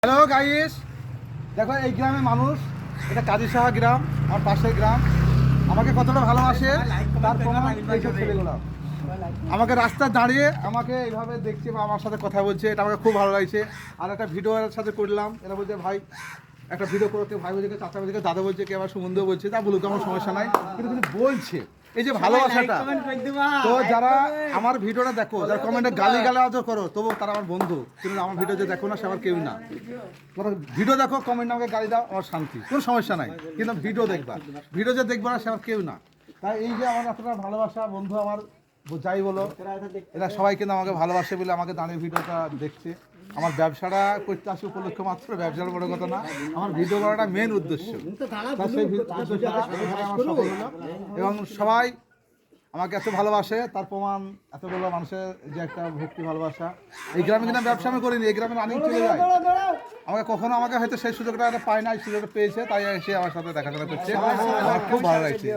Hello guys, দেখো এই গ্রামের মানুষ, এটা কাজীসাহা গ্রাম, আমার পাশের গ্রাম। আমাকে কতটা ভালোবাসে তার প্রমাণ এইসব ছেলেগুলো। আমাকে রাস্তায় দাঁড়িয়ে আমাকে এইভাবে দেখছে বা আমার সাথে কথা বলছে, এটা আমাকে খুব ভালো লাগছে। আর একটা ভিডিও এর সাথে করলাম, এরা বলছে ভাই একটা ভিডিও করতে, ভাই বলছে চাচা বলছে দাদা বলছে কি আবার সুমন্দর বলছে, তা বলুক আমার সমস্যা নাই, কিন্তু কিন্তু বলছে এই যে ভালোবাসাটা। তো যারা আমার ভিডিওটা দেখো, যারা কমেন্টে গালি গালাজ করো, তবু তারা আমার বন্ধু, কিন্তু আমার ভিডিও যে দেখো না সে আমার কেউ না। তোমরা ভিডিও দেখো, কমেন্টে আমাকে গালি দাও, আমার শান্তি, কোনো সমস্যা নাই, কিন্তু ভিডিও দেখবা, ভিডিও যে দেখবা না সে আমার কেউ না। তাই এই যে আমার এতটা ভালোবাসা বন্ধু আমার, যাই বলো, এরা সবাই কিন্তু আমাকে ভালোবাসে বলে আমাকে দাঁড়িয়ে ভিডিওটা দেখছে। আমার ব্যবসাটা করতে আসে উপলক্ষ মাত্র, ব্যবসার বড় কথা না, আমার ভিডিও করাটা মেন উদ্দেশ্য। তা সেই উদ্দেশ্যটা এখানে আমার সফল হলো। এবং সবাই আমাকে এত ভালোবাসে, তার প্রমাণ এতগুলো মানুষের যে একটা ভক্তি ভালোবাসা। এই গ্রামে কিন্তু ব্যবসা আমি করিনি, এই গ্রামে রানিং চলে যায়। আমাকে কখনো আমাকে হয়তো সেই সুযোগটা পায় না, এই সুযোগটা পেয়েছে, তাই এসে আমার সাথে দেখাশোনা করছে। আমার খুব ভালো লাগছে।